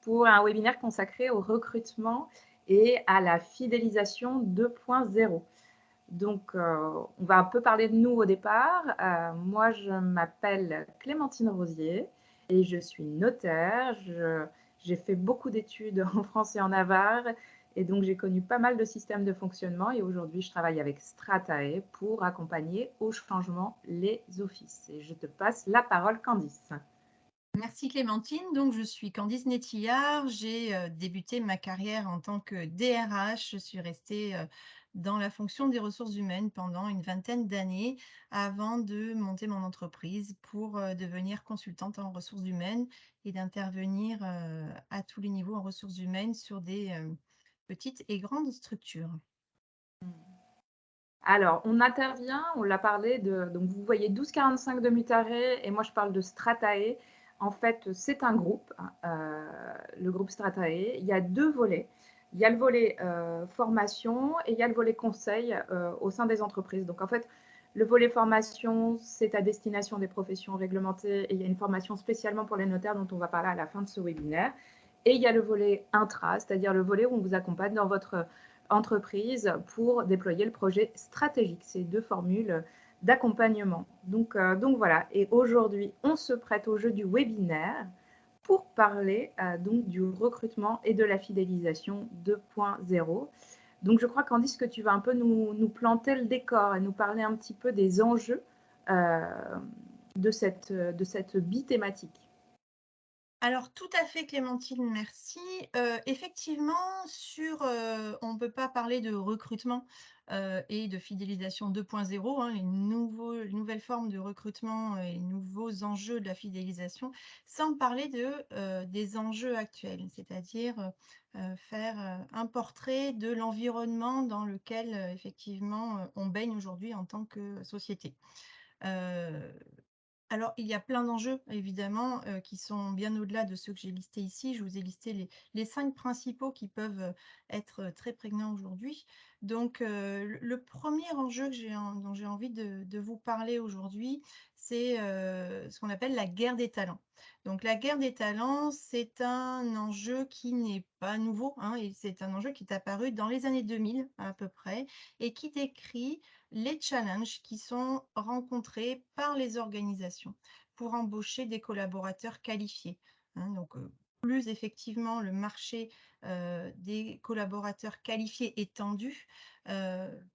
pour un webinaire consacré au recrutement et à la fidélisation 2.0. Donc, on va un peu parler de nous au départ. Moi, je m'appelle Clémentine Rosier et je suis notaire. J'ai fait beaucoup d'études en France et en Navarre et donc j'ai connu pas mal de systèmes de fonctionnement et aujourd'hui, je travaille avec Stratae pour accompagner au changement les offices. Et je te passe la parole, Candice. Merci Clémentine. Donc, je suis Candice Nétillard. J'ai débuté ma carrière en tant que DRH. Je suis restée dans la fonction des ressources humaines pendant une vingtaine d'années avant de monter mon entreprise pour devenir consultante en ressources humaines et d'intervenir à tous les niveaux en ressources humaines sur des petites et grandes structures. Alors, on intervient, on l'a parlé de, donc vous voyez 1245 de Mutare et moi je parle de Stratae. En fait, c'est un groupe, le groupe Stratae. Il y a deux volets. Il y a le volet formation et il y a le volet conseil au sein des entreprises. Donc en fait, le volet formation, c'est à destination des professions réglementées et il y a une formation spécialement pour les notaires dont on va parler à la fin de ce webinaire. Et il y a le volet intra, c'est-à-dire le volet où on vous accompagne dans votre entreprise pour déployer le projet stratégique. C'est deux formules d'accompagnement. Donc voilà, et aujourd'hui, on se prête au jeu du webinaire pour parler donc du recrutement et de la fidélisation 2.0. Donc je crois, Candice, que tu vas un peu nous planter le décor et nous parler un petit peu des enjeux euh, de cette bi-thématique. Alors, tout à fait, Clémentine, merci. Effectivement, on ne peut pas parler de recrutement et de fidélisation 2.0, hein, les nouvelles formes de recrutement et les nouveaux enjeux de la fidélisation, sans parler des enjeux actuels, c'est-à-dire faire un portrait de l'environnement dans lequel, effectivement, on baigne aujourd'hui en tant que société. Euh, alors, il y a plein d'enjeux, évidemment, qui sont bien au-delà de ceux que j'ai listés ici. Je vous ai listé les 5 principaux qui peuvent être très prégnants aujourd'hui. Donc, le premier enjeu dont j'ai envie de vous parler aujourd'hui, c'est ce qu'on appelle la guerre des talents. Donc, la guerre des talents, c'est un enjeu qui n'est pas nouveau, hein, et c'est un enjeu qui est apparu dans les années 2000 à peu près, et qui décrit les challenges qui sont rencontrés par les organisations pour embaucher des collaborateurs qualifiés, hein. Donc, plus effectivement le marché des collaborateurs qualifiés est tendu,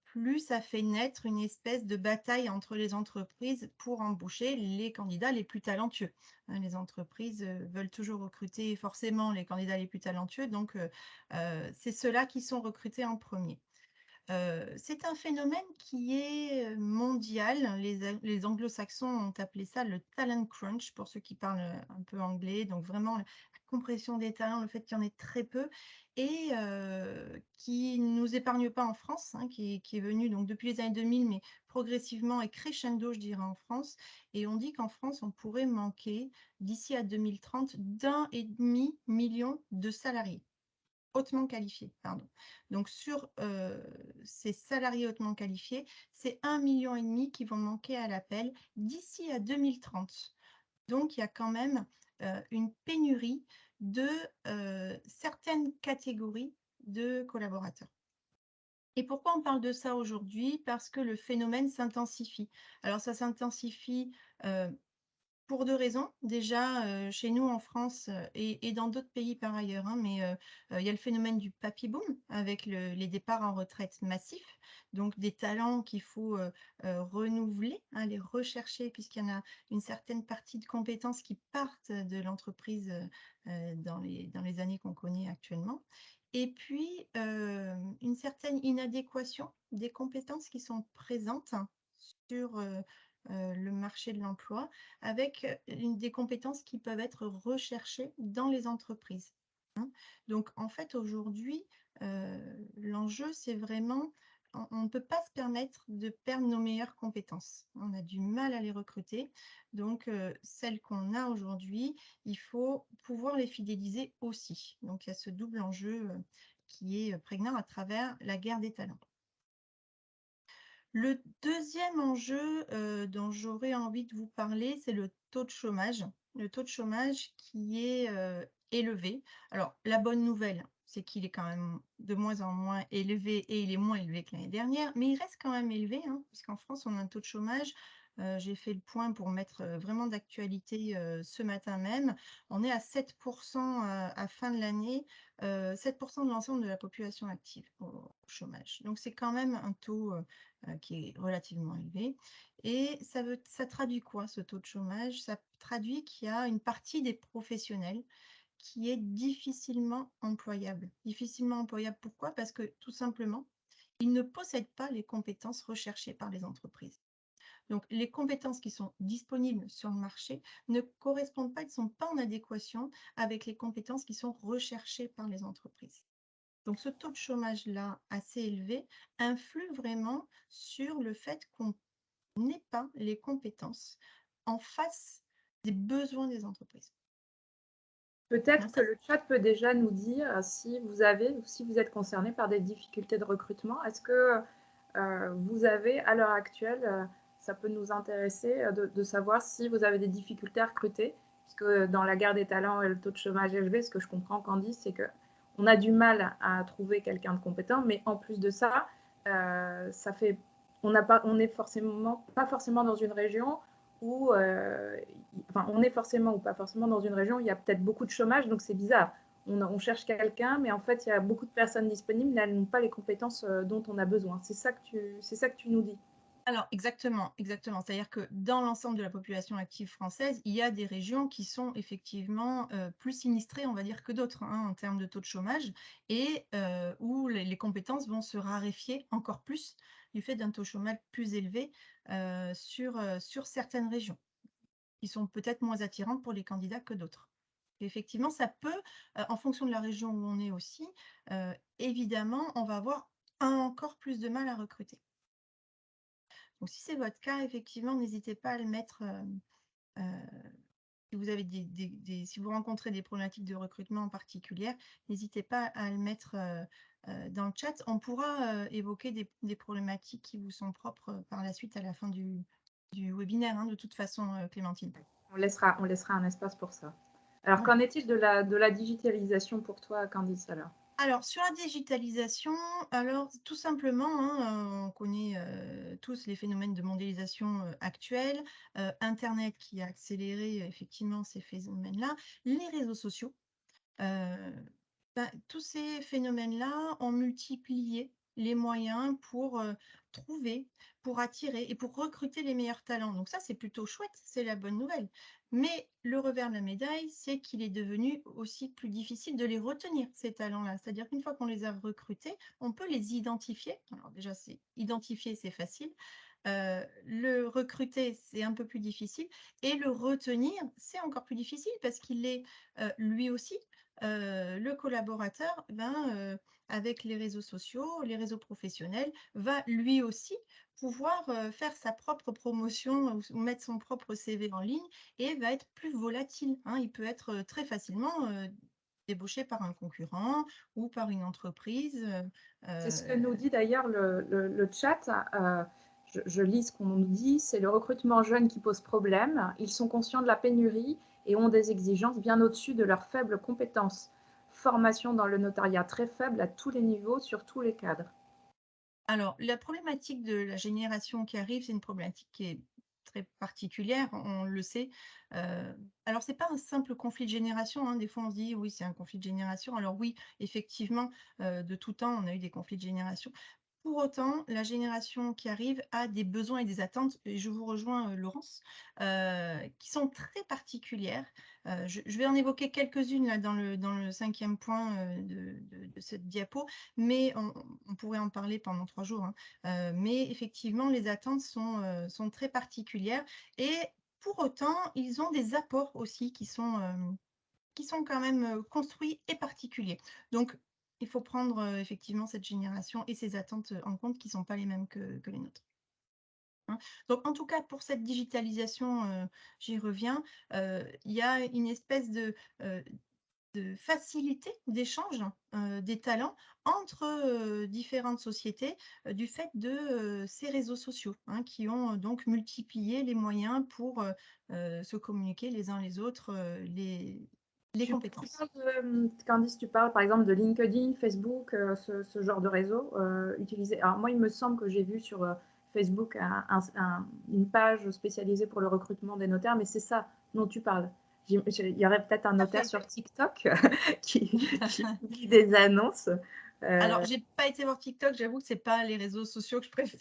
plus ça fait naître une espèce de bataille entre les entreprises pour embaucher les candidats les plus talentueux, hein. Les entreprises veulent toujours recruter forcément les candidats les plus talentueux, donc c'est ceux-là qui sont recrutés en premier. C'est un phénomène qui est mondial. Les anglo-saxons ont appelé ça le talent crunch, pour ceux qui parlent un peu anglais. Donc vraiment, la compression des talents, le fait qu'il y en ait très peu, et qui ne nous épargne pas en France, hein, qui est venu donc depuis les années 2000, mais progressivement et crescendo, je dirais, en France. Et on dit qu'en France, on pourrait manquer, d'ici à 2030, d'1,5 million de salariés hautement qualifiés, pardon. Donc, sur ces salariés hautement qualifiés, c'est 1,5 million qui vont manquer à l'appel d'ici à 2030. Donc, il y a quand même une pénurie de certaines catégories de collaborateurs. Et pourquoi on parle de ça aujourd'hui? Parce que le phénomène s'intensifie. Alors, ça s'intensifie pour 2 raisons. Déjà, chez nous en France, et dans d'autres pays par ailleurs, hein, mais il y a le phénomène du papy boom avec les départs en retraite massifs, donc des talents qu'il faut renouveler, hein, les rechercher, puisqu'il y en a une certaine partie de compétences qui partent de l'entreprise dans les années qu'on connaît actuellement. Et puis, une certaine inadéquation des compétences qui sont présentes sur le marché de l'emploi, avec des compétences qui peuvent être recherchées dans les entreprises, hein. Donc, en fait, aujourd'hui, l'enjeu, c'est vraiment, on ne peut pas se permettre de perdre nos meilleures compétences. On a du mal à les recruter. Donc, celles qu'on a aujourd'hui, il faut pouvoir les fidéliser aussi. Donc, il y a ce double enjeu qui est prégnant à travers la guerre des talents. Le deuxième enjeu dont j'aurais envie de vous parler, c'est le taux de chômage. Le taux de chômage élevé. Alors, la bonne nouvelle, c'est qu'il est quand même de moins en moins élevé et il est moins élevé que l'année dernière, mais il reste quand même élevé, hein, puisqu'en France, on a un taux de chômage. J'ai fait le point pour mettre vraiment d'actualité ce matin même. On est à 7% à fin de l'année, 7% de l'ensemble de la population active au chômage. Donc, c'est quand même un taux qui est relativement élevé. Et ça traduit quoi, ce taux de chômage? Ça traduit qu'il y a une partie des professionnels qui est difficilement employable. Difficilement employable, pourquoi? Parce que tout simplement, ils ne possèdent pas les compétences recherchées par les entreprises. Donc, les compétences qui sont disponibles sur le marché ne correspondent pas, ne sont pas en adéquation avec les compétences qui sont recherchées par les entreprises. Donc, ce taux de chômage-là, assez élevé, influe vraiment sur le fait qu'on n'ait pas les compétences en face des besoins des entreprises. Peut-être que le chat peut déjà nous dire si vous avez ou si vous êtes concerné par des difficultés de recrutement. Est-ce que vous avez, à l'heure actuelle, ça peut nous intéresser de savoir si vous avez des difficultés à recruter, puisque dans la guerre des talents et le taux de chômage élevé, ce que je comprends, Candice, c'est qu'on a du mal à trouver quelqu'un de compétent, mais en plus de ça, ça fait, on n'est forcément pas forcément dans une région où, enfin, on est forcément ou pas forcément dans une région où il y a peut-être beaucoup de chômage, donc c'est bizarre. On cherche quelqu'un, mais en fait, il y a beaucoup de personnes disponibles, mais elles n'ont pas les compétences dont on a besoin. C'est ça que tu nous dis. Alors exactement, exactement. C'est-à-dire que dans l'ensemble de la population active française, il y a des régions qui sont effectivement plus sinistrées, on va dire, que d'autres hein, en termes de taux de chômage et où les compétences vont se raréfier encore plus du fait d'un taux de chômage plus élevé sur certaines régions qui sont peut-être moins attirantes pour les candidats que d'autres. Effectivement, ça peut, en fonction de la région où on est aussi, évidemment, on va avoir encore plus de mal à recruter. Donc si c'est votre cas, effectivement, n'hésitez pas à le mettre, si vous avez si vous rencontrez des problématiques de recrutement en particulier, n'hésitez pas à le mettre, dans le chat. On pourra, évoquer des problématiques qui vous sont propres, par la suite à la fin du webinaire, hein, de toute façon, Clémentine. On laissera un espace pour ça. Alors, Ouais. qu'en est-il de la digitalisation pour toi, Candice, alors? Alors, sur la digitalisation, alors tout simplement, hein, on connaît tous les phénomènes de mondialisation actuels, Internet qui a accéléré effectivement ces phénomènes-là, les réseaux sociaux. Tous ces phénomènes-là ont multiplié les moyens pour trouver, pour attirer et pour recruter les meilleurs talents. Donc ça, c'est plutôt chouette, c'est la bonne nouvelle. Mais le revers de la médaille, c'est qu'il est devenu aussi plus difficile de les retenir, ces talents-là. C'est-à-dire qu'une fois qu'on les a recrutés, on peut les identifier. Alors déjà, c'est identifier, c'est facile. Le recruter, c'est un peu plus difficile. Et le retenir, c'est encore plus difficile parce qu'il est lui aussi le collaborateur, avec les réseaux sociaux, les réseaux professionnels, va lui aussi pouvoir faire sa propre promotion ou mettre son propre CV en ligne et va être plus volatile, hein. Il peut être très facilement débauché par un concurrent ou par une entreprise. C'est ce que nous dit d'ailleurs le chat. Je lis ce qu'on nous dit. C'est le recrutement jeune qui pose problème. Ils sont conscients de la pénurie et ont des exigences bien au-dessus de leurs faibles compétences. Formation dans le notariat très faible à tous les niveaux, sur tous les cadres. Alors, la problématique de la génération qui arrive, c'est une problématique qui est très particulière, on le sait. Alors, c'est pas un simple conflit de génération, hein. Des fois, on se dit: «Oui, c'est un conflit de génération». Alors oui, effectivement, de tout temps, on a eu des conflits de génération. Pour autant, la génération qui arrive a des besoins et des attentes, et je vous rejoins, Laurence, qui sont très particulières. Je vais en évoquer quelques-unes là dans le 5e point, de cette diapo, mais on pourrait en parler pendant 3 jours, hein. Mais effectivement, les attentes sont très particulières et pour autant, ils ont des apports aussi qui sont quand même, construits et particuliers. Donc il faut prendre, effectivement cette génération et ses attentes, en compte qui ne sont pas les mêmes que les nôtres, hein. Donc en tout cas pour cette digitalisation, j'y reviens, il y a une espèce de facilité d'échange, des talents entre, différentes sociétés, du fait de, ces réseaux sociaux, hein, qui ont, donc multiplié les moyens pour, se communiquer les uns les autres, les compétences. Candice, tu parles par exemple de LinkedIn, Facebook, ce genre de réseau utilisé. Alors moi, il me semble que j'ai vu sur Facebook une page spécialisée pour le recrutement des notaires, mais c'est ça dont tu parles. Il y aurait peut-être un notaire sur TikTok qui publie des annonces. Alors, j'ai pas été voir TikTok, j'avoue que c'est pas les réseaux sociaux que je préfère.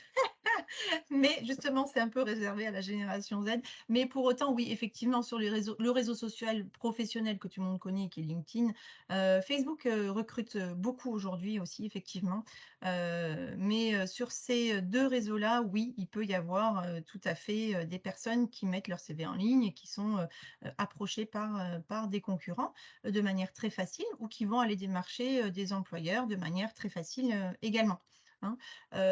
Mais justement, c'est un peu réservé à la génération Z. Mais pour autant, oui, effectivement, sur les réseaux, le réseau social professionnel que tout le monde connaît, qui est LinkedIn, Facebook recrute beaucoup aujourd'hui aussi, effectivement. Mais sur ces deux réseaux-là, oui, il peut y avoir tout à fait des personnes qui mettent leur CV en ligne et qui sont approchées par des concurrents de manière très facile ou qui vont aller démarcher des employeurs de manière très facile également. Hein.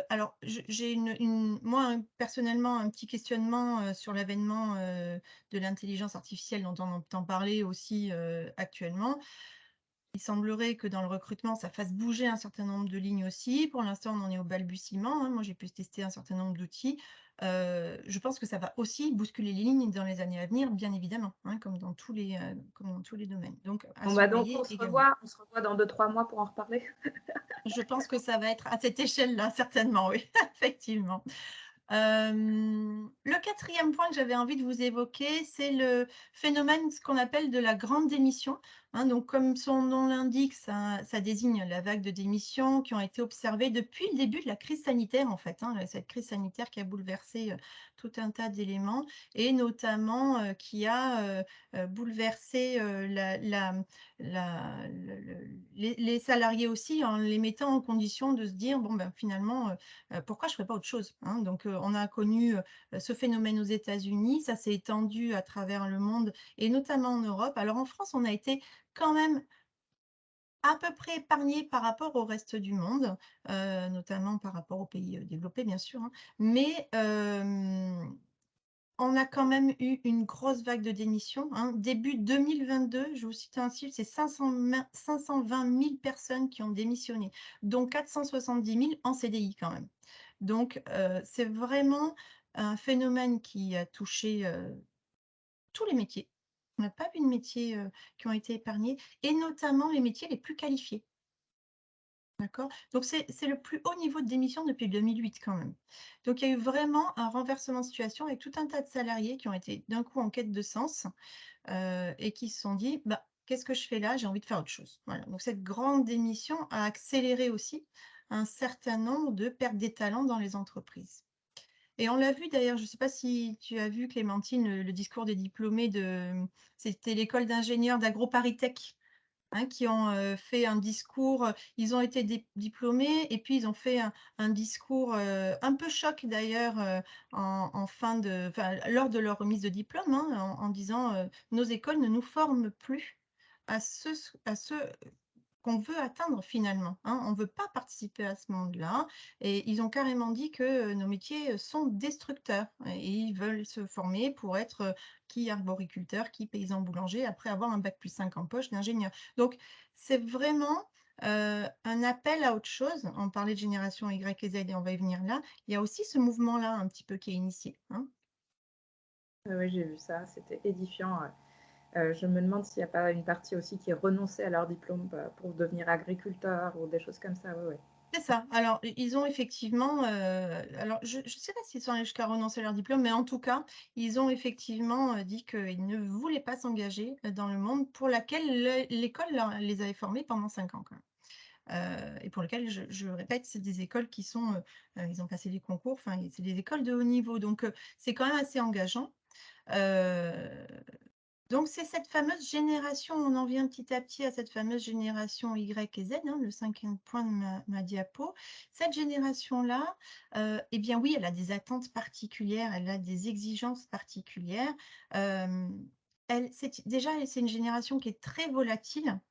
Alors, j'ai moi, personnellement, un petit questionnement sur l'avènement de l'intelligence artificielle dont on entend parler aussi actuellement. Il semblerait que dans le recrutement, ça fasse bouger un certain nombre de lignes aussi. Pour l'instant, on en est au balbutiement, hein. Moi, j'ai pu tester un certain nombre d'outils. Je pense que ça va aussi bousculer les lignes dans les années à venir, bien évidemment, hein, comme dans tous les domaines. Donc, à Bon, bah donc surveiller également. on se revoit dans 2-3 mois pour en reparler. Je pense que ça va être à cette échelle-là, certainement, oui, effectivement. Le quatrième point que j'avais envie de vous évoquer, c'est le phénomène, ce qu'on appelle de la grande démission, hein. Donc comme son nom l'indique, ça désigne la vague de démissions qui ont été observées depuis le début de la crise sanitaire, en fait, hein, cette crise sanitaire qui a bouleversé, tout un tas d'éléments et notamment, qui a, bouleversé, les salariés aussi, en les mettant en condition de se dire: «Bon, ben, finalement, pourquoi je ne ferais pas autre chose, hein?» Donc, on a connu ce phénomène aux États-Unis, ça s'est étendu à travers le monde et notamment en Europe. Alors en France, on a été quand même à peu près épargné par rapport au reste du monde, notamment par rapport aux pays développés, bien sûr, hein. Mais, on a quand même eu une grosse vague de démissions, hein. Début 2022, je vais vous citer un chiffre, c'est 520 000 personnes qui ont démissionné, dont 470 000 en CDI quand même. Donc, c'est vraiment un phénomène qui a touché, tous les métiers. On n'a pas vu de métiers, qui ont été épargnés et notamment les métiers les plus qualifiés. D'accord? Donc c'est le plus haut niveau de démission depuis 2008 quand même. Donc il y a eu vraiment un renversement de situation avec tout un tas de salariés qui ont été d'un coup en quête de sens, et qui se sont dit: «Bah, qu'est-ce que je fais là? J'ai envie de faire autre chose». Voilà, donc cette grande démission a accéléré aussi un certain nombre de pertes des talents dans les entreprises. Et on l'a vu d'ailleurs, je ne sais pas si tu as vu Clémentine, le discours des diplômés c'était l'école d'ingénieurs d'AgroParisTech, hein, qui ont, fait un discours, ils ont été diplômés et puis ils ont fait un discours, un peu choc d'ailleurs, en fin de enfin, lors de leur remise de diplôme, hein, en disant, «Nos écoles ne nous forment plus à ce qu'on veut atteindre finalement, hein. On ne veut pas participer à ce monde-là et ils ont carrément dit que, nos métiers, sont destructeurs et ils veulent se former pour être, qui arboriculteur, qui paysan boulanger après avoir un bac+5 en poche d'ingénieur. Donc c'est vraiment, un appel à autre chose. On parlait de génération Y et Z et on va y venir là. Il y a aussi ce mouvement-là un petit peu qui est initié, hein. Oui, j'ai vu ça, c'était édifiant. Je me demande s'il n'y a pas une partie aussi qui renonçait à leur diplôme pour devenir agriculteur ou des choses comme ça. Oui, oui. C'est ça. Alors, ils ont effectivement, alors je ne sais pas s'ils sont allés jusqu'à renoncer à leur diplôme, mais en tout cas, ils ont effectivement, dit qu'ils ne voulaient pas s'engager, dans le monde pour laquelle l'école les avait formés pendant 5 ans quand même. Et pour lequel je répète, c'est des écoles qui sont, ils ont passé des concours, enfin, c'est des écoles de haut niveau, donc c'est quand même assez engageant. Heu donc c'est cette fameuse génération, on en vient petit à petit à cette fameuse génération Y et Z, hein, le cinquième point de ma diapo. Cette génération-là, eh bien oui, elle a des attentes particulières, elle a des exigences particulières. C'est une génération qui est très volatile, hein.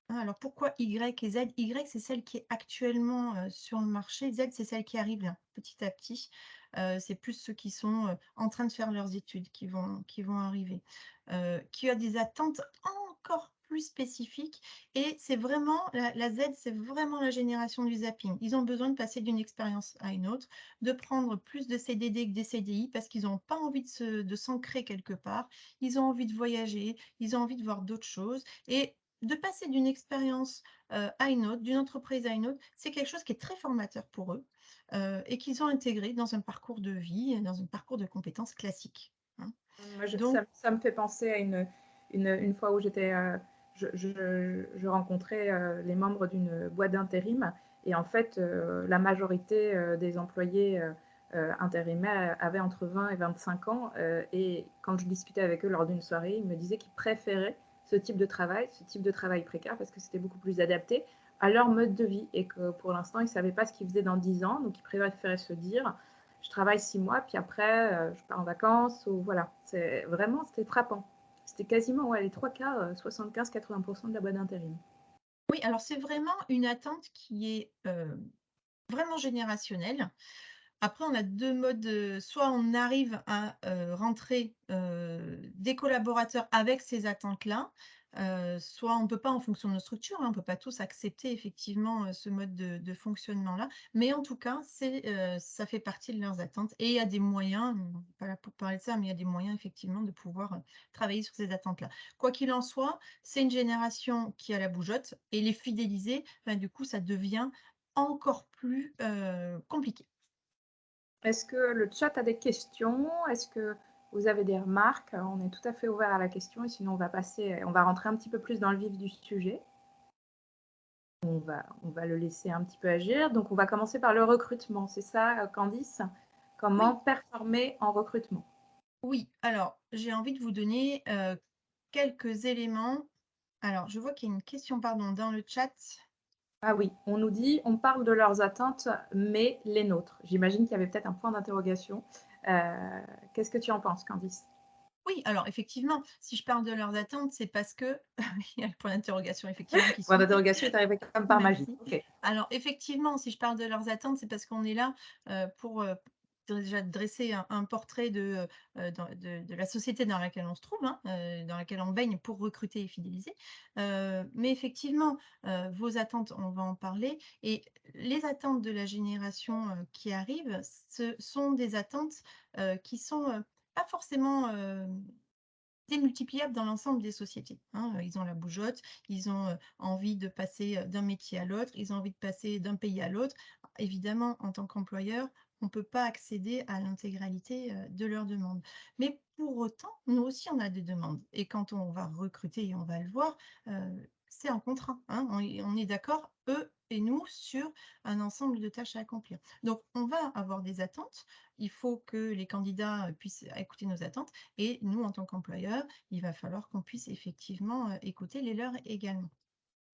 Alors pourquoi Y et Z? Y, c'est celle qui est actuellement, sur le marché. Z, c'est celle qui arrive là, petit à petit. C'est plus ceux qui sont, en train de faire leurs études qui vont arriver. Qui a des attentes encore plus spécifique et c'est vraiment la Z, c'est vraiment la génération du zapping. Ils ont besoin de passer d'une expérience à une autre, de prendre plus de CDD que des CDI parce qu'ils n'ont pas envie de s'ancrer quelque part. Ils ont envie de voyager, ils ont envie de voir d'autres choses et de passer d'une expérience à une autre, d'une entreprise à une autre, c'est quelque chose qui est très formateur pour eux et qu'ils ont intégré dans un parcours de vie, dans un parcours de compétences classique, hein. Moi, Donc, ça me fait penser à une fois où je rencontrais les membres d'une boîte d'intérim et en fait, la majorité des employés intérimaires avaient entre 20 et 25 ans et quand je discutais avec eux lors d'une soirée, ils me disaient qu'ils préféraient ce type de travail précaire parce que c'était beaucoup plus adapté à leur mode de vie et que pour l'instant, ils ne savaient pas ce qu'ils faisaient dans 10 ans, donc ils préféraient se dire je travaille 6 mois, puis après, je pars en vacances, ou voilà. C'était frappant. C'était quasiment, ouais, les trois quarts, 75-80% de la boîte d'intérim. oui, alors c'est vraiment une attente qui est vraiment générationnelle. Après, on a 2 modes, soit on arrive à, rentrer, des collaborateurs avec ces attentes-là, soit on ne peut pas en fonction de nos structures, hein, on ne peut pas tous accepter effectivement, ce mode de fonctionnement-là. Mais en tout cas, ça fait partie de leurs attentes et il y a des moyens, on n'est pas là pour parler de ça, mais il y a des moyens effectivement de pouvoir, travailler sur ces attentes-là. Quoi qu'il en soit, c'est une génération qui a la bougeotte et les fidéliser, bah, du coup, ça devient encore plus, compliqué. Est-ce que le chat a des questions? Est-ce que vous avez des remarques? On est tout à fait ouvert à la question et sinon on va rentrer un petit peu plus dans le vif du sujet. On va le laisser un petit peu agir. Donc, on va commencer par le recrutement. C'est ça, Candice? Comment Oui. performer en recrutement? Oui, alors j'ai envie de vous donner, quelques éléments. Alors je vois qu'il y a une question, pardon, dans le chat. Ah oui, on nous dit, on parle de leurs attentes, mais les nôtres. J'imagine qu'il y avait peut-être un point d'interrogation. Qu'est-ce que tu en penses, Candice? Oui, alors effectivement, si je parle de leurs attentes, c'est parce que il y a le point d'interrogation effectivement qui Point suit. d'interrogation est arrivé comme par magie. Merci. Ok. Alors effectivement, si je parle de leurs attentes, c'est parce qu'on est là, pour, déjà dresser un portrait de la société dans laquelle on se trouve, hein, dans laquelle on baigne pour recruter et fidéliser. Mais effectivement, vos attentes, on va en parler et les attentes de la génération, qui arrive, ce sont des attentes, qui sont, pas forcément, démultipliables dans l'ensemble des sociétés, hein. Ils ont la bougeotte, ils ont, envie de passer, d'un métier à l'autre, ils ont envie de passer d'un pays à l'autre. Évidemment, en tant qu'employeur, on ne peut pas accéder à l'intégralité, de leurs demandes. Mais pour autant, nous aussi, on a des demandes et quand on va recruter et on va le voir, c'est un contrat, hein. On est d'accord, eux et nous, sur un ensemble de tâches à accomplir. Donc on va avoir des attentes, il faut que les candidats, puissent écouter nos attentes et nous, en tant qu'employeur, il va falloir qu'on puisse effectivement, écouter les leurs également.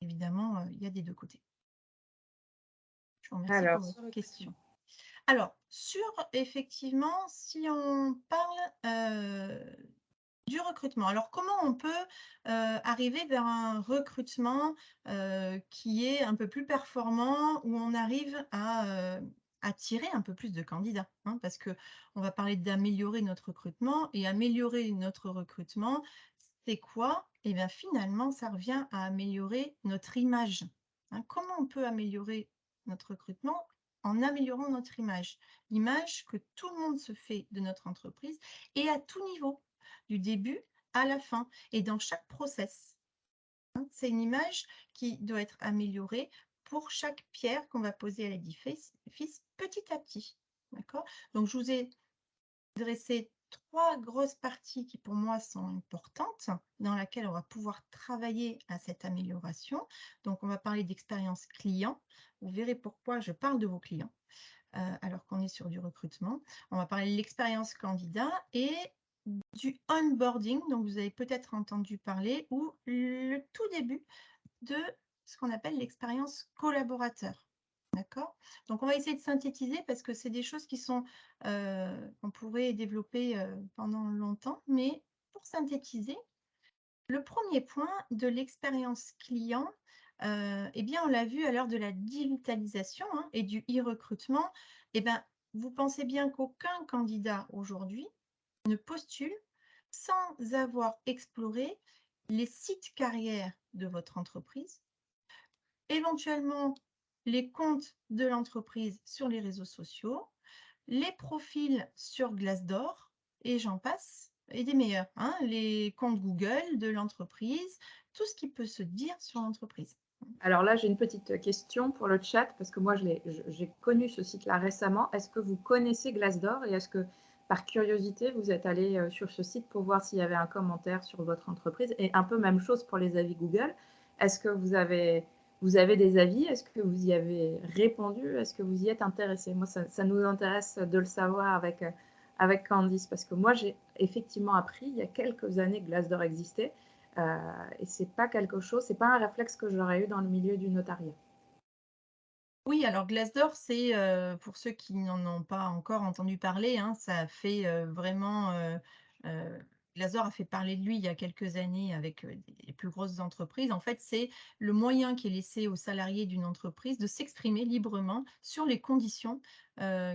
Évidemment, il y a des 2 côtés. Je vous remercie pour Alors, votre sur recrutement. question. Alors, sur effectivement, si on parle, du recrutement. Alors comment on peut, arriver vers un recrutement, qui est un peu plus performant, où on arrive à attirer un peu plus de candidats, hein? Parce qu'on va parler d'améliorer notre recrutement et améliorer notre recrutement, c'est quoi? Et bien finalement, ça revient à améliorer notre image, hein. Comment on peut améliorer notre recrutement? En améliorant notre image. L'image que tout le monde se fait de notre entreprise et à tout niveau du début à la fin et dans chaque process, hein. C'est une image qui doit être améliorée pour chaque pierre qu'on va poser à l'édifice petit à petit. D'accord? Donc, je vous ai dressé 3 grosses parties qui pour moi sont importantes, dans laquelle on va pouvoir travailler à cette amélioration. Donc, on va parler d'expérience client. Vous verrez pourquoi je parle de vos clients, alors qu'on est sur du recrutement. On va parler de l'expérience candidat et du onboarding, dont vous avez peut-être entendu parler, ou le tout début de ce qu'on appelle l'expérience collaborateur. D'accord? Donc, on va essayer de synthétiser parce que c'est des choses qui sont, qu'on pourrait développer pendant longtemps, mais pour synthétiser, le premier point de l'expérience client, eh bien, on l'a vu à l'heure de la digitalisation, hein, et du e-recrutement, eh ben, vous pensez bien qu'aucun candidat aujourd'hui ne postule sans avoir exploré les sites carrières de votre entreprise, éventuellement les comptes de l'entreprise sur les réseaux sociaux, les profils sur Glassdoor et j'en passe et des meilleurs, hein, les comptes Google de l'entreprise, tout ce qui peut se dire sur l'entreprise. Alors là, j'ai une petite question pour le chat parce que moi, j'ai connu ce site-là récemment. Est-ce que vous connaissez Glassdoor et est-ce que, par curiosité, vous êtes allé sur ce site pour voir s'il y avait un commentaire sur votre entreprise? Et un peu même chose pour les avis Google. Est-ce que vous avez des avis? Est-ce que vous y avez répondu? Est-ce que vous y êtes intéressé? Moi, ça nous intéresse de le savoir avec Candice parce que moi, j'ai effectivement appris il y a quelques années que Glassdoor existait. Et c'est pas quelque chose, c'est pas un réflexe que j'aurais eu dans le milieu du notariat. Oui, alors Glassdoor, c'est, pour ceux qui n'en ont pas encore entendu parler, hein, ça a fait, vraiment, Glassdoor a fait parler de lui il y a quelques années avec, les plus grosses entreprises. En fait, c'est le moyen qui est laissé aux salariés d'une entreprise de s'exprimer librement sur les conditions,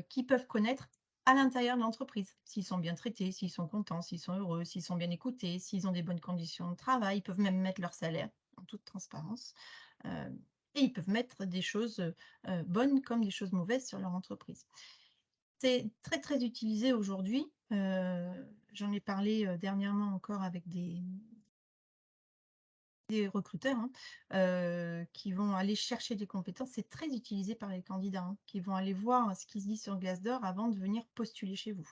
qu'ils peuvent connaître à l'intérieur de l'entreprise. S'ils sont bien traités, s'ils sont contents, s'ils sont heureux, s'ils sont bien écoutés, s'ils ont des bonnes conditions de travail. Ils peuvent même mettre leur salaire en toute transparence, et ils peuvent mettre des choses, bonnes comme des choses mauvaises sur leur entreprise. C'est très, très utilisé aujourd'hui. J'en ai parlé, dernièrement encore avec des recruteurs, hein, qui vont aller chercher des compétences. C'est très utilisé par les candidats, hein, qui vont aller voir ce qui se dit sur Glassdoor avant de venir postuler chez vous.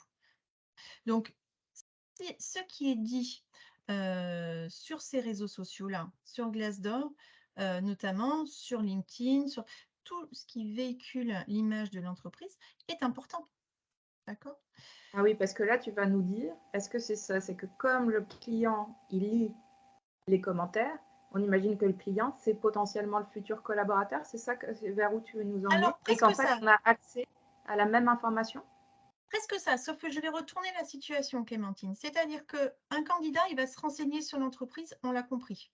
Donc, ce qui est dit, sur ces réseaux sociaux-là, sur Glassdoor, notamment sur LinkedIn, sur tout ce qui véhicule l'image de l'entreprise est important, d'accord? Ah oui, parce que là, tu vas nous dire, est-ce que c'est ça? C'est que comme le client, il lit les commentaires, on imagine que le client, c'est potentiellement le futur collaborateur, c'est ça c'est vers où tu veux nous emmener? Alors Et presque qu'en fait, ça, on a accès à la même information? presque ça, sauf que je vais retourner la situation, Clémentine. C'est-à-dire qu'un candidat, il va se renseigner sur l'entreprise, on l'a compris.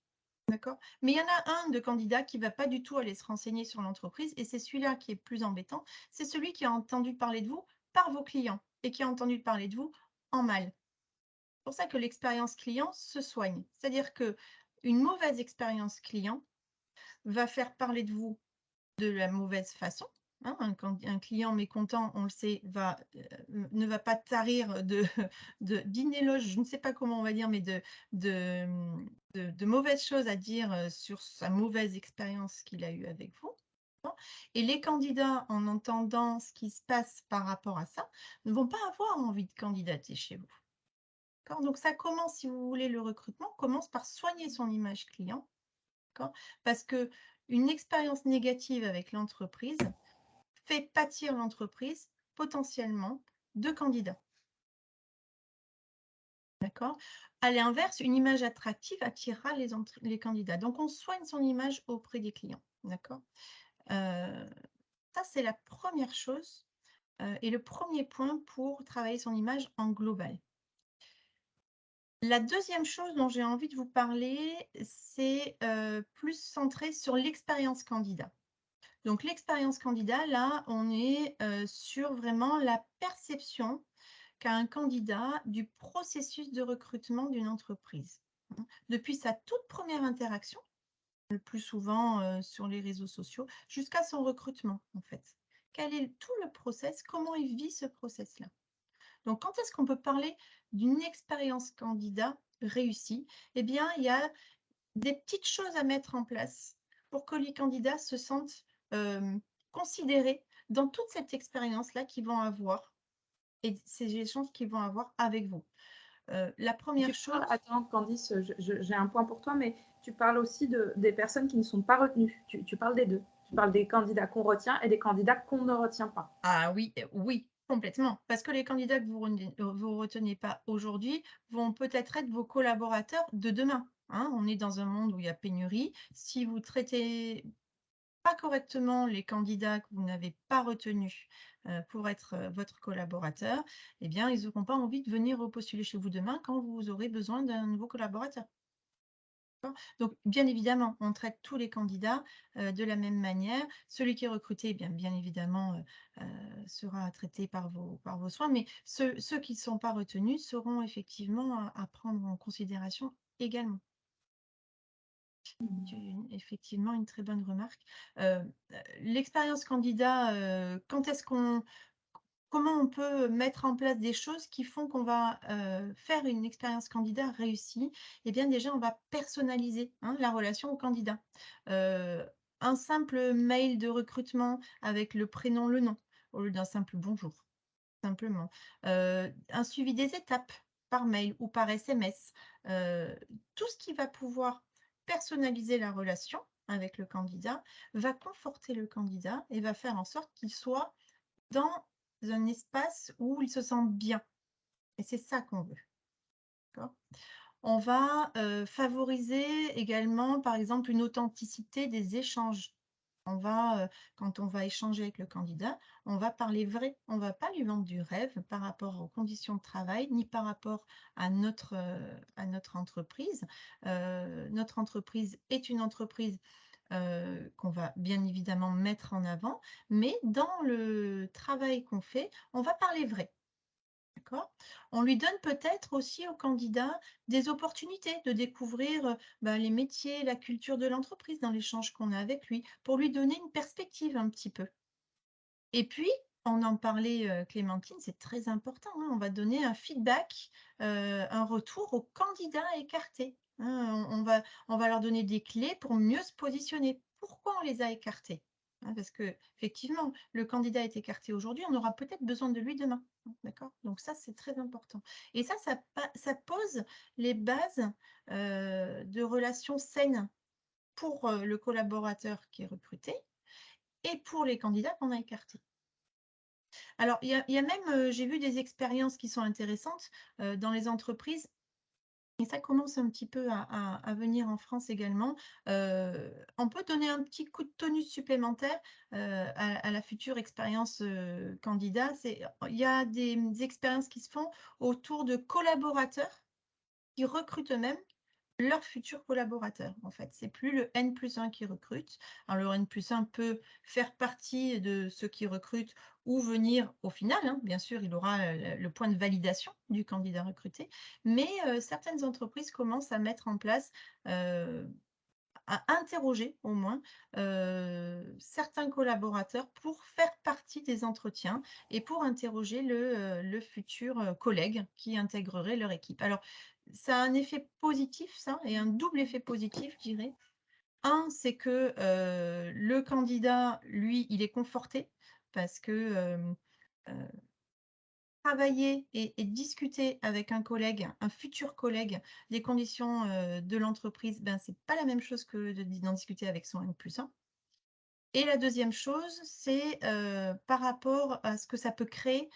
D'accord? Mais il y en a un de candidat qui va pas du tout aller se renseigner sur l'entreprise et c'est celui-là qui est plus embêtant. C'est celui qui a entendu parler de vous par vos clients et qui a entendu parler de vous en mal. C'est pour ça que l'expérience client se soigne. C'est-à-dire que une mauvaise expérience client va faire parler de vous de la mauvaise façon, hein. Un client mécontent, on le sait, ne va pas tarir d'inéloges, je ne sais pas comment on va dire, mais de, de mauvaises choses à dire, sur sa mauvaise expérience qu'il a eue avec vous. Et les candidats, en entendant ce qui se passe par rapport à ça, ne vont pas avoir envie de candidater chez vous. D'accord? Donc ça commence, si vous voulez, le recrutement commence par soigner son image client, d'accord? Parce qu'une expérience négative avec l'entreprise fait pâtir l'entreprise potentiellement de candidats. D'accord? À l'inverse, une image attractive attirera les candidats. Donc, on soigne son image auprès des clients. D'accord? Euh, Ça, c'est la première chose et le premier point pour travailler son image en global. La deuxième chose dont j'ai envie de vous parler, c'est plus centré sur l'expérience candidat. Donc, l'expérience candidat, là, on est sur vraiment la perception qu'a un candidat du processus de recrutement d'une entreprise, hein. Depuis sa toute première interaction, le plus souvent sur les réseaux sociaux, jusqu'à son recrutement, en fait. Quel est tout le process? Comment il vit ce process-là? Donc, quand est-ce qu'on peut parler d'une expérience candidat réussie? Eh bien, il y a des petites choses à mettre en place pour que les candidats se sentent considérés dans toute cette expérience-là qu'ils vont avoir et ces échanges qu'ils vont avoir avec vous. La Tu première parles, chose, attends, Candice, j'ai un point pour toi, mais tu parles aussi des personnes qui ne sont pas retenues. Tu parles des deux. Tu parles des candidats qu'on retient et des candidats qu'on ne retient pas. ah oui, oui, complètement. Parce que les candidats que vous retenez pas aujourd'hui vont peut-être être vos collaborateurs de demain, hein. On est dans un monde où il y a pénurie. Si vous traitez pas correctement les candidats que vous n'avez pas retenus pour être votre collaborateur, eh bien, ils n'auront pas envie de venir repostuler chez vous demain quand vous aurez besoin d'un nouveau collaborateur. Donc, bien évidemment, on traite tous les candidats de la même manière. Celui qui est recruté, eh bien évidemment, sera traité par vos soins, mais ceux qui ne sont pas retenus seront effectivement à prendre en considération également. Effectivement, une très bonne remarque. L'expérience candidat, comment on peut mettre en place des choses qui font qu'on va faire une expérience candidat réussie? Eh bien, déjà, on va personnaliser, hein, la relation au candidat. Euh, un simple mail de recrutement avec le prénom, le nom, au lieu d'un simple bonjour, simplement. Un suivi des étapes par mail ou par SMS. Euh, tout ce qui va pouvoir personnaliser la relation avec le candidat va conforter le candidat et va faire en sorte qu'il soit dans un espace où il se sent bien. Et c'est ça qu'on veut. On va favoriser également, par exemple, une authenticité des échanges. Quand on va échanger avec le candidat, on va parler vrai. On ne va pas lui vendre du rêve par rapport aux conditions de travail, ni par rapport à notre entreprise. Notre entreprise est une entreprise qu'on va bien évidemment mettre en avant, mais dans le travail qu'on fait, on va parler vrai. D'accord. On lui donne peut-être aussi au candidat des opportunités de découvrir les métiers, la culture de l'entreprise dans l'échange qu'on a avec lui, pour lui donner une perspective un petit peu. Et puis, on en parlait, Clémentine, c'est très important, hein, on va donner un feedback, un retour aux candidats écartés, hein. On va leur donner des clés pour mieux se positionner. Pourquoi on les a écartés? Hein, parce qu'effectivement, le candidat est écarté aujourd'hui, on aura peut-être besoin de lui demain, hein, d'accord? Donc ça, c'est très important. Et ça pose les bases, de relations saines pour, le collaborateur qui est recruté et pour les candidats qu'on a écartés. Alors, il y a même, j'ai vu des expériences qui sont intéressantes dans les entreprises, et ça commence un petit peu à venir en France également. On peut donner un petit coup de tonus supplémentaire à la future expérience candidat. Il y a des expériences qui se font autour de collaborateurs qui recrutent eux-mêmes leurs futurs collaborateurs, en fait. C'est plus le N+1 qui recrute. Alors, le N+1 peut faire partie de ceux qui recrutent ou venir au final, hein. Bien sûr, il aura le point de validation du candidat recruté, mais certaines entreprises commencent à mettre en place, à interroger au moins certains collaborateurs pour faire partie des entretiens et pour interroger le futur collègue qui intégrerait leur équipe. Alors, ça a un effet positif, ça, et un double effet positif, je dirais. Un, c'est que le candidat, lui, il est conforté parce que travailler et discuter avec un collègue, un futur collègue, des conditions de l'entreprise, ben, c'est pas la même chose que d'en discuter avec son N+1. Et la deuxième chose, c'est par rapport à ce que ça peut créer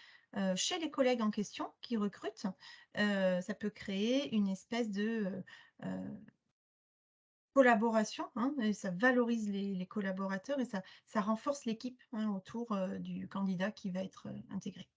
chez les collègues en question qui recrutent, ça peut créer une espèce de collaboration, hein, et ça valorise les collaborateurs et ça renforce l'équipe, hein, autour du candidat qui va être intégré.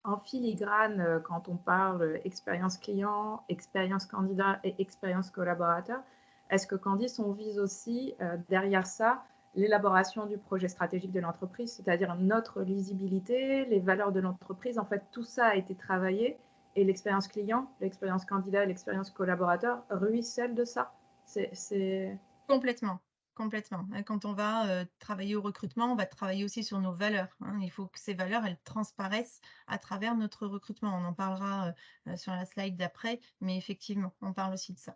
En filigrane, quand on parle expérience client, expérience candidat et expérience collaborateur, est-ce que Candice, on vise aussi derrière ça l'élaboration du projet stratégique de l'entreprise, c'est-à-dire notre lisibilité, les valeurs de l'entreprise, en fait, tout ça a été travaillé et l'expérience client, l'expérience candidat et l'expérience collaborateur ruissellent de ça. C'est... Complètement, complètement. Quand on va travailler au recrutement, on va travailler aussi sur nos valeurs, hein. Il faut que ces valeurs, elles transparaissent à travers notre recrutement. On en parlera sur la slide d'après, mais effectivement, on parle aussi de ça.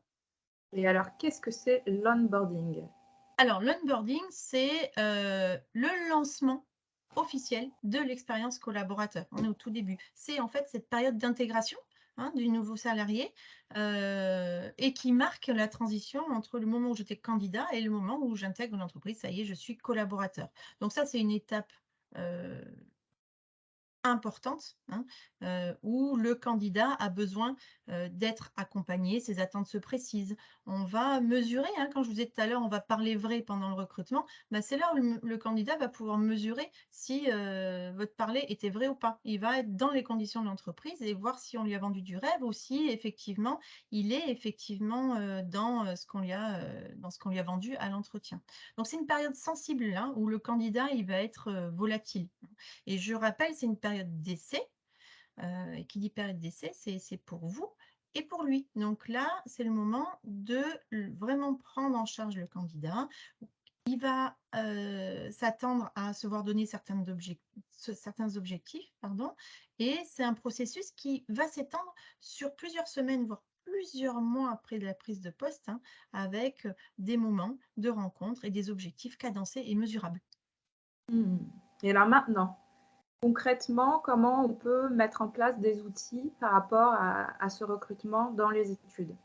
Et alors, qu'est-ce que c'est l'onboarding? Alors, l'onboarding, c'est le lancement officiel de l'expérience collaborateur. On est au tout début. C'est en fait cette période d'intégration, hein, du nouveau salarié et qui marque la transition entre le moment où j'étais candidat et le moment où j'intègre l'entreprise. Ça y est, je suis collaborateur. Donc ça, c'est une étape importante, hein, où le candidat a besoin d'être accompagné, ses attentes se précisent. On va mesurer, hein, quand je vous disais tout à l'heure, on va parler vrai pendant le recrutement, bah, c'est là où le candidat va pouvoir mesurer si votre parler était vrai ou pas. Il va être dans les conditions de l'entreprise et voir si on lui a vendu du rêve ou si effectivement il est effectivement dans ce qu'on lui a vendu à l'entretien. Donc c'est une période sensible là où le candidat il va être volatile. Et je rappelle, c'est une période d'essai. Et qui dit période d'essai, c'est pour vous et pour lui. Donc là, c'est le moment de vraiment prendre en charge le candidat. Il va s'attendre à se voir donner certains objectifs, pardon, et c'est un processus qui va s'étendre sur plusieurs semaines, voire plusieurs mois après la prise de poste, hein, avec des moments de rencontre et des objectifs cadencés et mesurables. Et alors maintenant, concrètement, comment on peut mettre en place des outils par rapport à ce recrutement dans les études?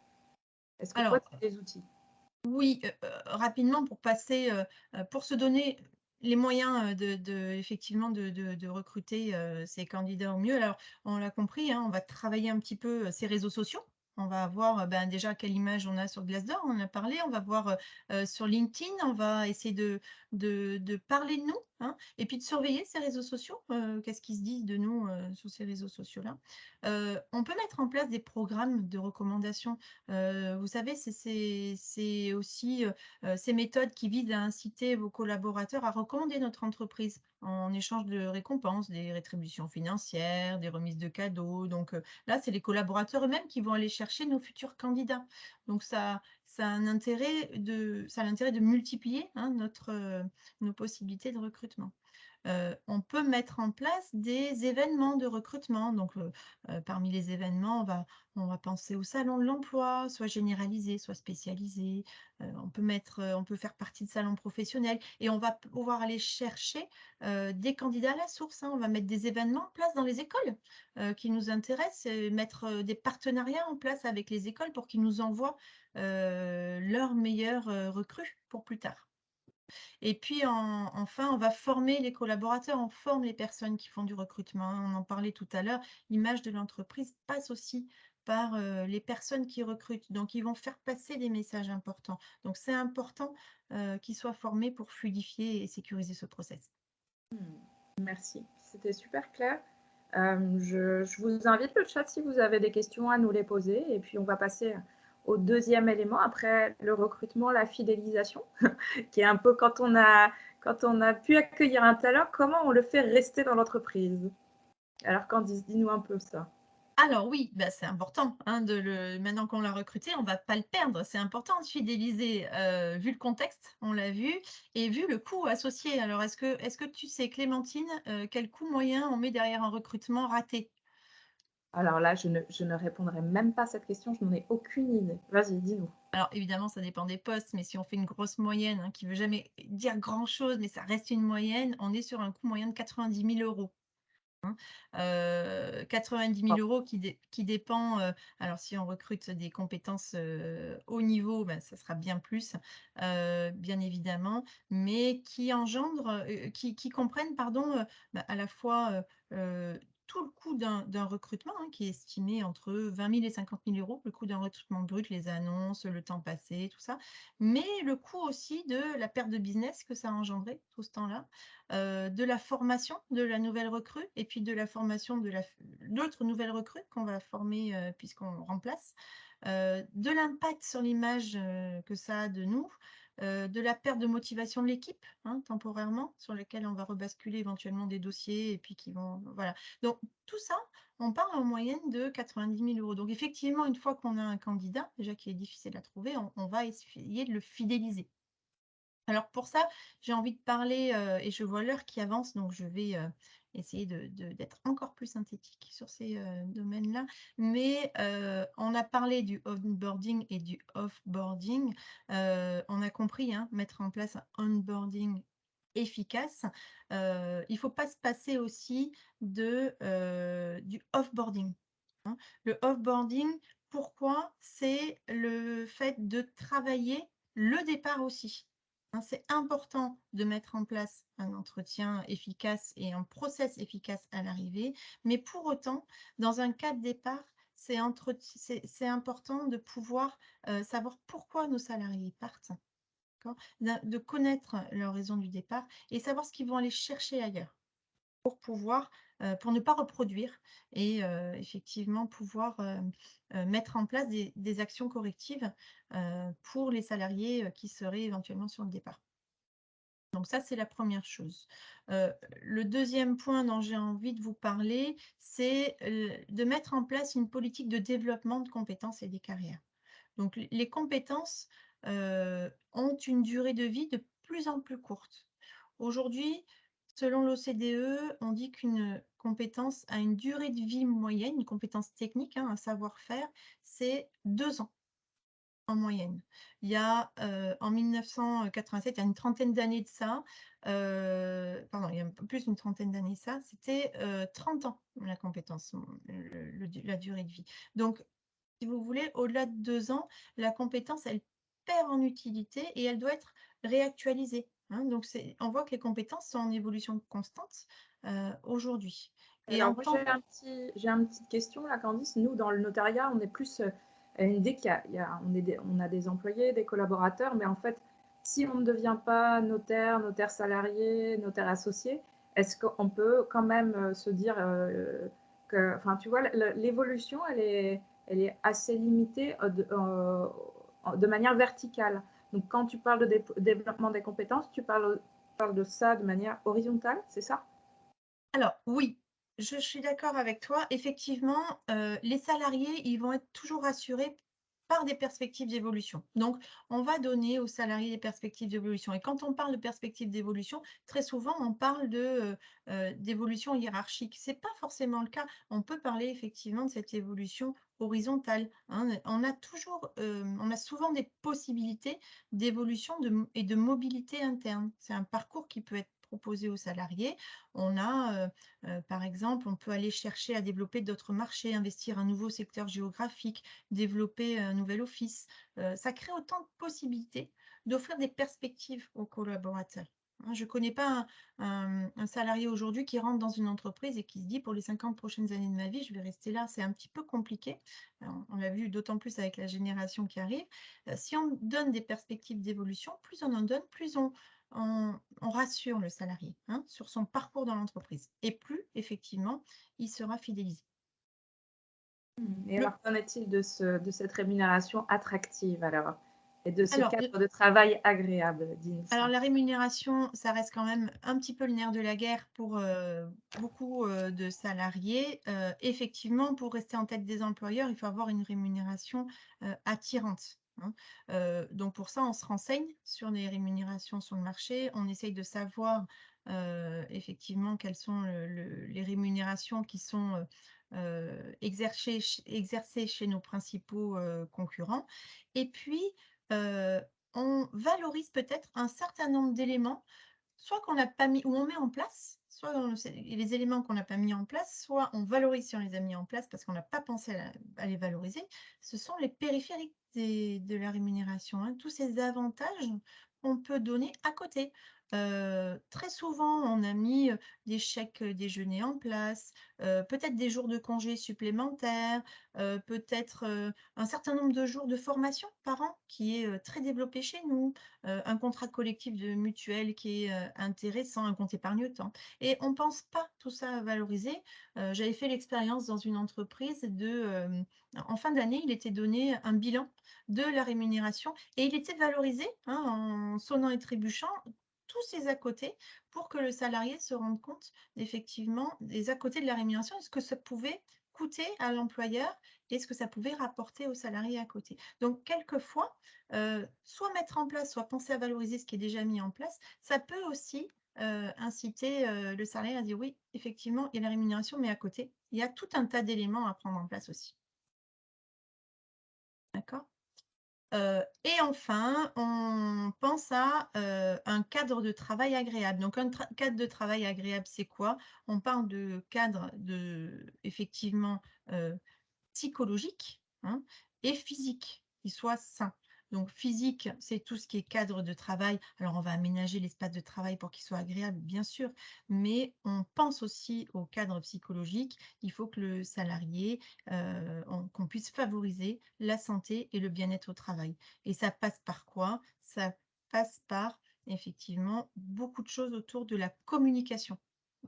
Est-ce que toi, Alors, tu as des outils? oui, rapidement pour se donner les moyens, effectivement de recruter, ces candidats au mieux. Alors, on l'a compris, hein, on va travailler un petit peu, ces réseaux sociaux. On va voir, ben, déjà quelle image on a sur Glassdoor, on en a parlé. On va voir, sur LinkedIn, on va essayer de parler de nous, hein, et puis de surveiller ces réseaux sociaux. Qu'est-ce qu'ils se disent de nous, sur ces réseaux sociaux-là? On peut mettre en place des programmes de recommandation. Vous savez, c'est aussi, ces méthodes qui visent à inciter vos collaborateurs à recommander notre entreprise en échange de récompenses, des rétributions financières, des remises de cadeaux. Donc, là, c'est les collaborateurs eux-mêmes qui vont aller chercher nos futurs candidats. Donc ça a l'intérêt de multiplier, hein, nos possibilités de recrutement. On peut mettre en place des événements de recrutement. Donc, parmi les événements, on va penser au salon de l'emploi, soit généralisé, soit spécialisé. On peut faire partie de salons professionnels et on va pouvoir aller chercher des candidats à la source, hein. On va mettre des événements en place dans les écoles qui nous intéressent et mettre des partenariats en place avec les écoles pour qu'ils nous envoient leurs meilleurs recrues pour plus tard. Et puis enfin, on va former les collaborateurs, on forme les personnes qui font du recrutement, hein. On en parlait tout à l'heure, l'image de l'entreprise passe aussi par les personnes qui recrutent. Donc, ils vont faire passer des messages importants. Donc, c'est important qu'ils soient formés pour fluidifier et sécuriser ce process. Merci, c'était super clair. Je vous invite le chat si vous avez des questions à nous les poser et puis on va passer au deuxième élément après le recrutement, la fidélisation, qui est un peu quand on a pu accueillir un talent, comment on le fait rester dans l'entreprise? Alors Candice, dis-nous un peu ça. Alors oui, bah, c'est important, hein, maintenant qu'on l'a recruté, on ne va pas le perdre. C'est important de fidéliser, vu le contexte, on l'a vu, et vu le coût associé. Alors est-ce que tu sais, Clémentine, quel coût moyen on met derrière un recrutement raté? Alors là, je ne répondrai même pas à cette question, je n'en ai aucune idée. Vas-y, dis-nous. Alors évidemment, ça dépend des postes, mais si on fait une grosse moyenne, hein, qui ne veut jamais dire grand-chose, mais ça reste une moyenne, on est sur un coût moyen de 90 000 €. Hein. 90 000 € qui dépend, alors si on recrute des compétences, haut niveau, ben, ça sera bien plus, bien évidemment, mais qui engendrent, qui comprennent, pardon, bah, à la fois, tout le coût d'un recrutement, hein, qui est estimé entre 20 000 et 50 000 €, le coût d'un recrutement brut, les annonces, le temps passé, tout ça, mais le coût aussi de la perte de business que ça a engendré tout ce temps-là, de la formation de la nouvelle recrue et puis de la formation de l'autre nouvelle recrue qu'on va former, puisqu'on remplace, de l'impact sur l'image, que ça a de nous, de la perte de motivation de l'équipe, hein, temporairement, sur lesquels on va rebasculer éventuellement des dossiers et puis qui vont voilà. Donc tout ça, on parle en moyenne de 90 000 €. Donc effectivement, une fois qu'on a un candidat, déjà qui est difficile à trouver, on va essayer de le fidéliser. Alors pour ça, j'ai envie de parler, et je vois l'heure qui avance, donc je vais, essayer d'être encore plus synthétique sur ces, domaines-là. Mais, on a parlé du onboarding et du offboarding. On a compris, hein, mettre en place un onboarding efficace. Il ne faut pas se passer aussi du offboarding, hein. Le offboarding, pourquoi? C'est le fait de travailler le départ aussi. Hein, c'est important de mettre en place un entretien efficace et un process efficace à l'arrivée, mais pour autant, dans un cas de départ, c'est important de pouvoir savoir pourquoi nos salariés partent, d'accord, de connaître leur raison du départ et savoir ce qu'ils vont aller chercher ailleurs pour pouvoir, pour ne pas reproduire et effectivement pouvoir, mettre en place des actions correctives, pour les salariés, qui seraient éventuellement sur le départ. Donc ça, c'est la première chose. Le deuxième point dont j'ai envie de vous parler, c'est de mettre en place une politique de développement de compétences et des carrières. Donc les compétences ont une durée de vie de plus en plus courte. Aujourd'hui, selon l'OCDE, on dit qu'une compétence a une durée de vie moyenne, une compétence technique, un savoir-faire, c'est 2 ans en moyenne. Il y a en 1987, il y a une trentaine d'années de ça, pardon, il y a un peu plus d'une trentaine d'années de ça, c'était 30 ans la compétence, la durée de vie. Donc, si vous voulez, au-delà de 2 ans, la compétence, elle perd en utilité et elle doit être réactualisée, hein. Donc, on voit que les compétences sont en évolution constante aujourd'hui. Et Alors en moi tant j'ai une petite question là, Candice. Nous dans le notariat, on est plus dès on a des employés, des collaborateurs, mais en fait, si on ne devient pas notaire, notaire salarié, notaire associé, est-ce qu'on peut quand même se dire que, enfin, tu vois, l'évolution, elle est assez limitée de manière verticale. Donc, quand tu parles de développement des compétences, parles de ça de manière horizontale, c'est ça? Alors oui, je suis d'accord avec toi. Effectivement, les salariés, ils vont être toujours assurés par des perspectives d'évolution. Donc, on va donner aux salariés des perspectives d'évolution. Et quand on parle de perspectives d'évolution, très souvent, on parle d'évolution hiérarchique. Ce n'est pas forcément le cas. On peut parler effectivement de cette évolution horizontale, hein. On a toujours, on a souvent des possibilités d'évolution et de mobilité interne. C'est un parcours qui peut être proposé aux salariés. On a, par exemple, on peut aller chercher à développer d'autres marchés, investir un nouveau secteur géographique, développer un nouvel office. Ça crée autant de possibilités d'offrir des perspectives aux collaborateurs, hein. Je ne connais pas un salarié aujourd'hui qui rentre dans une entreprise et qui se dit: «Pour les 50 prochaines années de ma vie, je vais rester là». C'est un petit peu compliqué. On l'a vu d'autant plus avec la génération qui arrive. Si on donne des perspectives d'évolution, plus on en donne, plus on rassure le salarié, hein, sur son parcours dans l'entreprise et plus, effectivement, il sera fidélisé. Et Le alors, qu'en est-il de cette rémunération attractive alors? Et de ce alors cadre de travail agréable, d'INSA? Alors la rémunération, ça reste quand même un petit peu le nerf de la guerre pour, beaucoup, de salariés. Effectivement, pour rester en tête des employeurs, il faut avoir une rémunération, attirante, hein. Donc pour ça, on se renseigne sur les rémunérations sur le marché. On essaye de savoir, effectivement quelles sont les rémunérations qui sont, exercées chez nos principaux, concurrents. Et puis, on valorise peut-être un certain nombre d'éléments, soit qu'on n'a pas mis ou on met en place, soit c'est les éléments qu'on n'a pas mis en place, soit on valorise si on les a mis en place parce qu'on n'a pas pensé à les valoriser. Ce sont les périphériques de la rémunération, hein, tous ces avantages qu'on peut donner à côté. Très souvent, on a mis des chèques déjeuner en place, peut-être des jours de congés supplémentaires, peut-être un certain nombre de jours de formation par an qui est très développé chez nous, un contrat collectif de mutuelle qui est intéressant, un compte épargne-temps. Et on ne pense pas tout ça à valoriser. J'avais fait l'expérience dans une entreprise en fin d'année, il était donné un bilan de la rémunération et il était valorisé, hein, en sonnant et trébuchant, tous ces à côté pour que le salarié se rende compte effectivement des à côté de la rémunération et ce que ça pouvait coûter à l'employeur et ce que ça pouvait rapporter aux salariés à côté. Donc quelquefois, soit mettre en place, soit penser à valoriser ce qui est déjà mis en place, ça peut aussi inciter le salarié à dire: «Oui, effectivement, il y a la rémunération, mais à côté, il y a tout un tas d'éléments à prendre en place aussi». D'accord? Et enfin, on pense à, un cadre de travail agréable. Donc cadre de travail agréable, c'est quoi? On parle de cadre effectivement, psychologique, hein, et physique, qui soit sain. Donc physique, c'est tout ce qui est cadre de travail. Alors on va aménager l'espace de travail pour qu'il soit agréable, bien sûr, mais on pense aussi au cadre psychologique. Il faut que le salarié, qu'on puisse favoriser la santé et le bien-être au travail. Et ça passe par quoi? Ça passe par effectivement beaucoup de choses autour de la communication.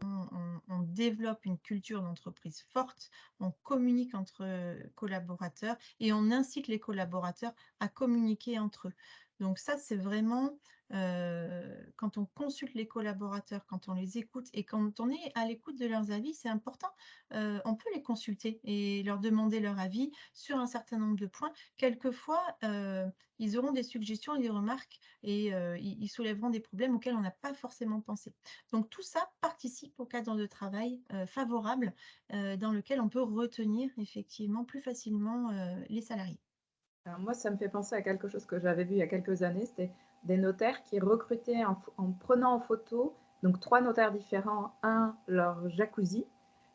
On développe une culture d'entreprise forte, on communique entre collaborateurs et on incite les collaborateurs à communiquer entre eux. Donc ça, c'est vraiment quand on consulte les collaborateurs, quand on les écoute et quand on est à l'écoute de leurs avis, c'est important. On peut les consulter et leur demander leur avis sur un certain nombre de points. Quelquefois, ils auront des suggestions et des remarques et ils soulèveront des problèmes auxquels on n'a pas forcément pensé. Donc tout ça participe au cadre de travail, favorable, dans lequel on peut retenir effectivement plus facilement, les salariés. Alors moi, ça me fait penser à quelque chose que j'avais vu il y a quelques années. C'était des notaires qui recrutaient en prenant en photo, donc 3 notaires différents, un leur jacuzzi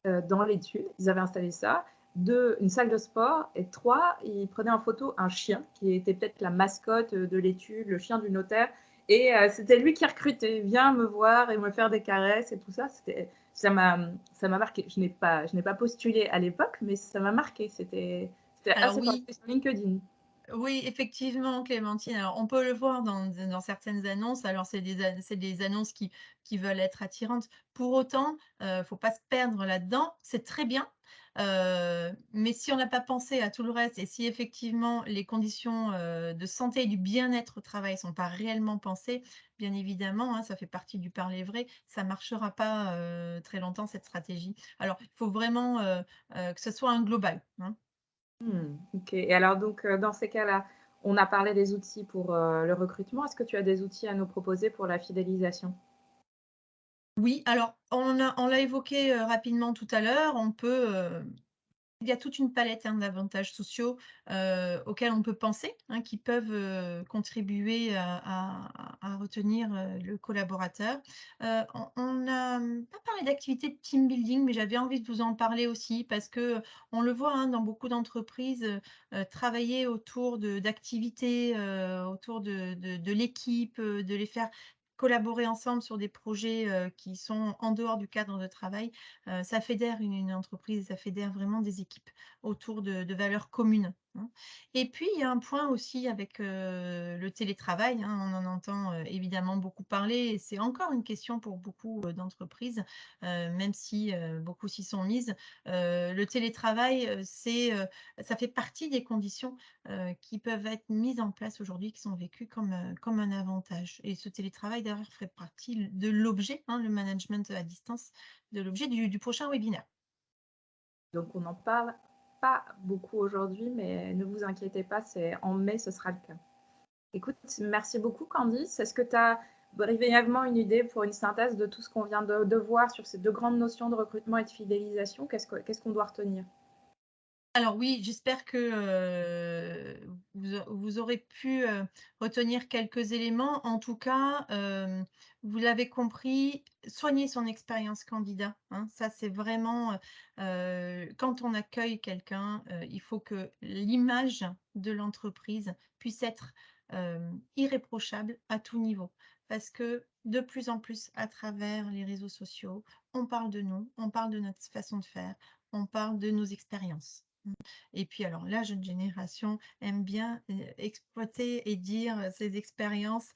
dans l'étude, ils avaient installé ça, 2 une salle de sport et 3 ils prenaient en photo un chien qui était peut-être la mascotte de l'étude, le chien du notaire et c'était lui qui recrutait: «Viens me voir et me faire des caresses» et tout ça. Ça m'a marqué. Je n'ai pas postulé à l'époque, mais ça m'a marqué. C'était Alors assez fort. oui, C'était sur LinkedIn. oui, effectivement, Clémentine. Alors, on peut le voir dans certaines annonces. Alors, c'est des annonces qui veulent être attirantes. Pour autant, faut pas se perdre là-dedans. C'est très bien, mais si on n'a pas pensé à tout le reste et si effectivement les conditions, de santé et du bien-être au travail sont pas réellement pensées, bien évidemment, hein, ça fait partie du parler vrai, ça marchera pas, très longtemps cette stratégie. Alors, il faut vraiment, que ce soit un global, hein. OK et alors donc, dans ces cas-là, on a parlé des outils pour, le recrutement. Est-ce que tu as des outils à nous proposer pour la fidélisation? Oui, alors on l'a évoqué, rapidement tout à l'heure, il y a toute une palette, hein, d'avantages sociaux, auxquels on peut penser, hein, qui peuvent, contribuer à retenir, le collaborateur. On a, pas parlé d'activités de team building, mais j'avais envie de vous en parler aussi parce que, on le voit, hein, dans beaucoup d'entreprises, travailler autour d'activités, autour de l'équipe, de les faire collaborer ensemble sur des projets, qui sont en dehors du cadre de travail. Ça fédère une entreprise, ça fédère vraiment des équipes autour de valeurs communes, hein. Et puis, il y a un point aussi avec, le télétravail, hein, on en entend, évidemment beaucoup parler et c'est encore une question pour beaucoup, d'entreprises, même si, beaucoup s'y sont mises. Le télétravail, ça fait partie des conditions, qui peuvent être mises en place aujourd'hui, qui sont vécues comme un avantage et ce télétravail d'ailleurs ferait partie de l'objet, hein, le management à distance, de l'objet du prochain webinaire. Donc on n'en parle pas beaucoup aujourd'hui, mais ne vous inquiétez pas, c'est en mai, ce sera le cas. Écoute, merci beaucoup Candice. Est-ce que tu as brièvement une idée pour une synthèse de tout ce qu'on vient de voir sur ces 2 grandes notions de recrutement et de fidélisation? Qu'est-ce qu'on doit retenir? Alors oui, j'espère que, vous aurez pu, retenir quelques éléments. En tout cas, vous l'avez compris, soigner son expérience candidat, hein. Ça, c'est vraiment, quand on accueille quelqu'un, il faut que l'image de l'entreprise puisse être, irréprochable à tout niveau. Parce que de plus en plus, à travers les réseaux sociaux, on parle de nous, on parle de notre façon de faire, on parle de nos expériences. Et puis alors la jeune génération aime bien, exploiter et dire, ses expériences,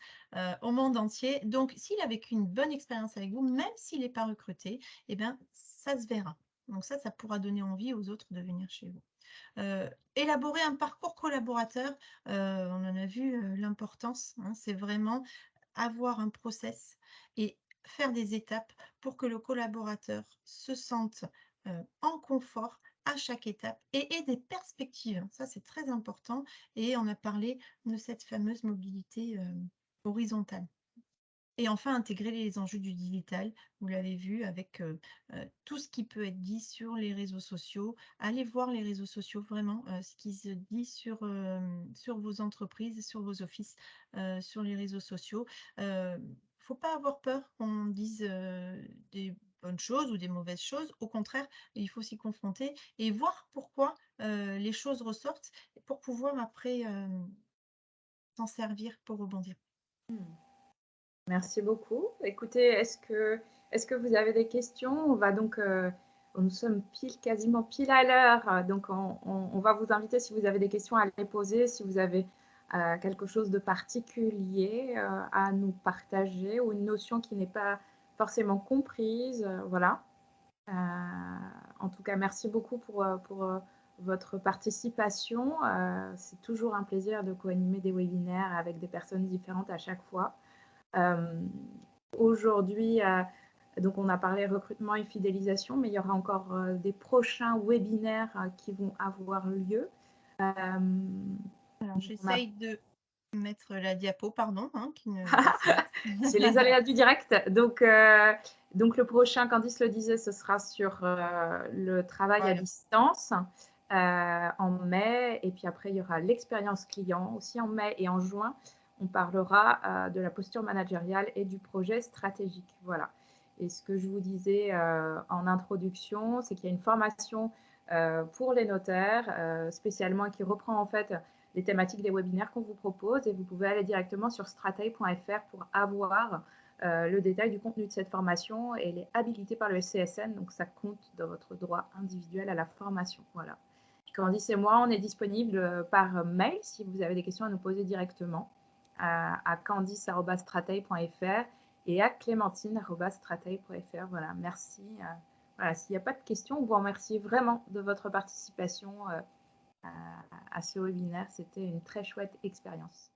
au monde entier. Donc s'il a vécu une bonne expérience avec vous, même s'il n'est pas recruté, eh bien ça se verra. Donc ça pourra donner envie aux autres de venir chez vous. Élaborer un parcours collaborateur, on en a vu, l'importance, hein. C'est vraiment avoir un process et faire des étapes pour que le collaborateur se sente, en confort à chaque étape et ait des perspectives. Ça, c'est très important et on a parlé de cette fameuse mobilité, horizontale. Et enfin, intégrer les enjeux du digital. Vous l'avez vu avec, tout ce qui peut être dit sur les réseaux sociaux. Allez voir les réseaux sociaux vraiment, ce qui se dit sur vos entreprises, sur vos offices, sur les réseaux sociaux. Faut pas avoir peur qu'on dise, des bonnes choses ou des mauvaises choses. Au contraire, il faut s'y confronter et voir pourquoi, les choses ressortent pour pouvoir après, s'en servir pour rebondir. Merci beaucoup. Écoutez, est-ce que vous avez des questions? On va donc, nous sommes quasiment pile à l'heure, donc on va vous inviter si vous avez des questions à les poser, si vous avez quelque chose de particulier à nous partager ou une notion qui n'est pas forcément comprise, voilà. Euh, En tout cas, merci beaucoup pour votre participation. C'est toujours un plaisir de co-animer des webinaires avec des personnes différentes à chaque fois. Aujourd'hui, donc on a parlé recrutement et fidélisation, mais il y aura encore des prochains webinaires qui vont avoir lieu. Alors, j'essaye de mettre la diapo, pardon, hein, qui ne C'est les aléas du direct. Donc le prochain, Candice le disait, ce sera sur le travail à distance en mai. Et puis après, il y aura l'expérience client aussi en mai. Et en juin, on parlera de la posture managériale et du projet stratégique. Voilà. Et ce que je vous disais en introduction, c'est qu'il y a une formation pour les notaires, spécialement qui reprend en fait les thématiques des webinaires qu'on vous propose, et vous pouvez aller directement sur stratei.fr pour avoir le détail du contenu de cette formation, et elle est habilitée par le SCSN, donc ça compte dans votre droit individuel à la formation. Voilà. Candice et moi, on est disponible par mail si vous avez des questions à nous poser directement à candice@stratei.fr et à clémentine@stratei.fr. Voilà, merci. Voilà, s'il n'y a pas de questions, on vous remercie vraiment de votre participation à ce webinaire. C'était une très chouette expérience.